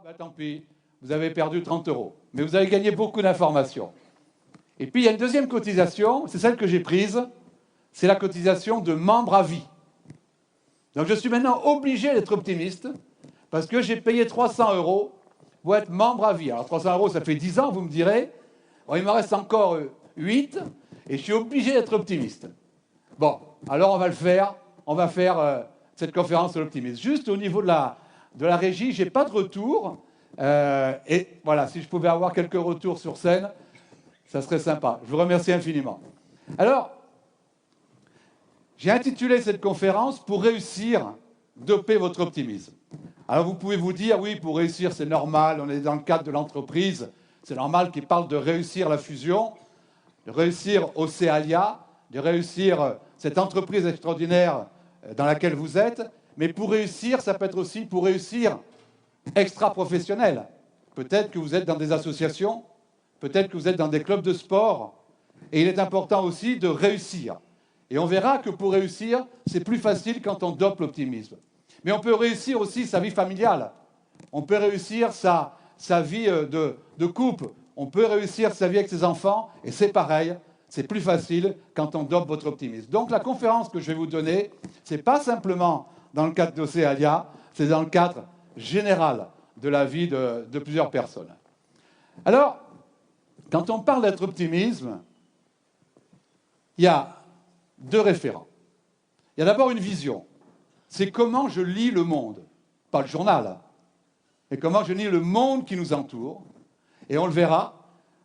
ben, tant pis, vous avez perdu 30 €. Mais vous avez gagné beaucoup d'informations. Et puis, il y a une deuxième cotisation, c'est celle que j'ai prise, c'est la cotisation de membre à vie. Donc, je suis maintenant obligé d'être optimiste, parce que j'ai payé 300 € pour être membre à vie. Alors, 300 €, ça fait 10 ans, vous me direz. Bon, il me reste encore 8, et je suis obligé d'être optimiste. Bon, alors on va le faire. On va faire cette conférence sur l'optimisme. Juste au niveau de la régie, je n'ai pas de retour. Et voilà, si je pouvais avoir quelques retours sur scène, ça serait sympa. Je vous remercie infiniment. Alors, j'ai intitulé cette conférence « Pour réussir, doper votre optimisme ». Alors vous pouvez vous dire, oui, pour réussir, c'est normal, on est dans le cadre de l'entreprise, c'est normal qu'il parle de réussir la fusion, de réussir Océalia, de réussir cette entreprise extraordinaire dans laquelle vous êtes, mais pour réussir, ça peut être aussi pour réussir extra-professionnel. Peut-être que vous êtes dans des associations, peut-être que vous êtes dans des clubs de sport, et il est important aussi de réussir. Et on verra que pour réussir, c'est plus facile quand on dope l'optimisme. Mais on peut réussir aussi sa vie familiale, on peut réussir sa vie de couple, on peut réussir sa vie avec ses enfants, et c'est pareil, c'est plus facile quand on dope votre optimisme. Donc la conférence que je vais vous donner, ce n'est pas simplement dans le cadre d'Océalia, c'est dans le cadre général de la vie de plusieurs personnes. Alors, quand on parle d'être optimisme, il y a deux référents. Il y a d'abord une vision. C'est comment je lis le monde, pas le journal, mais comment je lis le monde qui nous entoure. Et on le verra.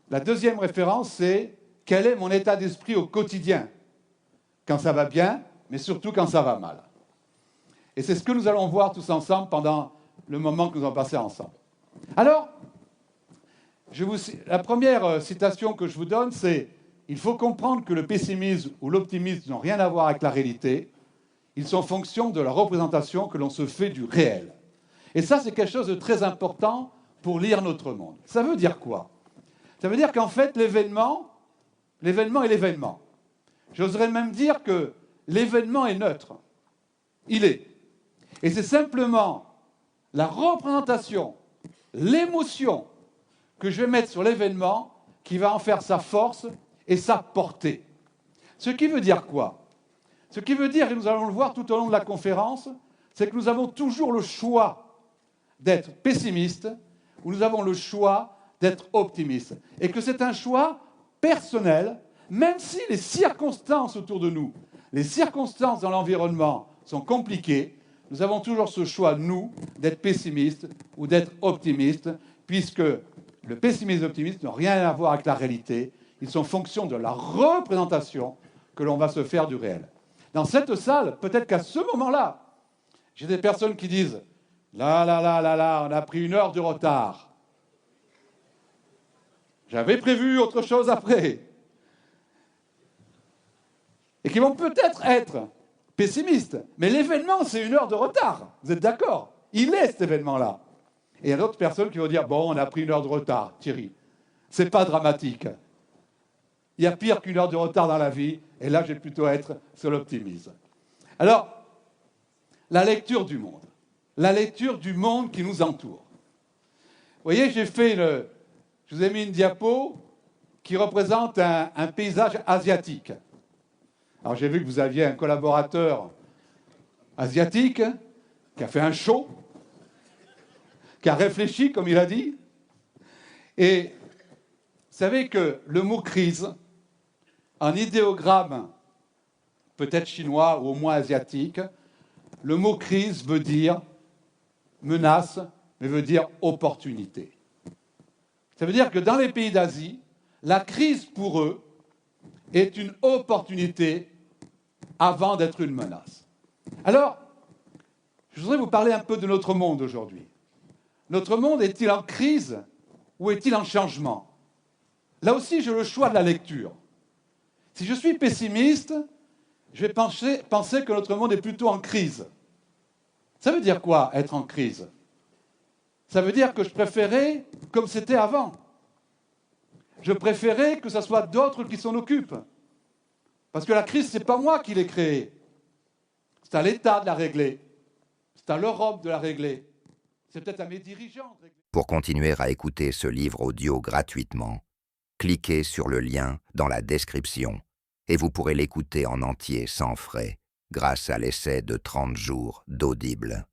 La deuxième référence, c'est quel est mon état d'esprit au quotidien, quand ça va bien, mais surtout quand ça va mal. Et c'est ce que nous allons voir tous ensemble pendant le moment que nous allons passer ensemble. Alors, la première citation que je vous donne, c'est « Il faut comprendre que le pessimisme ou l'optimisme n'ont rien à voir avec la réalité. Ils sont en fonction de la représentation que l'on se fait du réel. » Et ça, c'est quelque chose de très important pour lire notre monde. Ça veut dire quoi? Ça veut dire qu'en fait, l'événement est l'événement. J'oserais même dire que l'événement est neutre. Il est. Et c'est simplement la représentation, l'émotion que je vais mettre sur l'événement qui va en faire sa force et sa portée. Ce qui veut dire quoi? Ce qui veut dire, et nous allons le voir tout au long de la conférence, c'est que nous avons toujours le choix d'être pessimiste ou nous avons le choix d'être optimiste. Et que c'est un choix personnel, même si les circonstances autour de nous, les circonstances dans l'environnement sont compliquées, nous avons toujours ce choix, nous, d'être pessimiste ou d'être optimiste, puisque le pessimisme et l'optimisme n'ont rien à voir avec la réalité. Ils sont en fonction de la représentation que l'on va se faire du réel. Dans cette salle, peut-être qu'à ce moment-là, j'ai des personnes qui disent « Là, on a pris 1 heure de retard. J'avais prévu autre chose après. » Et qui vont peut-être être pessimistes, mais l'événement, c'est 1 heure de retard. Vous êtes d'accord? Il est cet événement-là. Et il y a d'autres personnes qui vont dire « Bon, on a pris 1 heure de retard, Thierry. C'est pas dramatique. Il y a pire qu'1 heure de retard dans la vie, et là, je vais plutôt être sur l'optimisme. » Alors, la lecture du monde. La lecture du monde qui nous entoure. Vous voyez, je vous ai mis une diapo qui représente un paysage asiatique. Alors, j'ai vu que vous aviez un collaborateur asiatique qui a fait un show, qui a réfléchi, comme il a dit. Et vous savez que le mot crise, en idéogramme peut-être chinois ou au moins asiatique, le mot crise veut dire menace, mais veut dire opportunité. Ça veut dire que dans les pays d'Asie, la crise pour eux est une opportunité avant d'être une menace. Alors, je voudrais vous parler un peu de notre monde aujourd'hui. Notre monde est-il en crise ou est-il en changement? Là aussi, j'ai le choix de la lecture. Si je suis pessimiste, je vais penser que notre monde est plutôt en crise. Ça veut dire quoi, être en crise? Ça veut dire que je préférais comme c'était avant. Je préférais que ce soit d'autres qui s'en occupent. Parce que la crise, ce n'est pas moi qui l'ai créée. C'est à l'État de la régler. C'est à l'Europe de la régler. C'est peut-être à mes dirigeants de régler. Pour continuer à écouter ce livre audio gratuitement, cliquez sur le lien dans la description et vous pourrez l'écouter en entier sans frais grâce à l'essai de 30 jours d'Audible.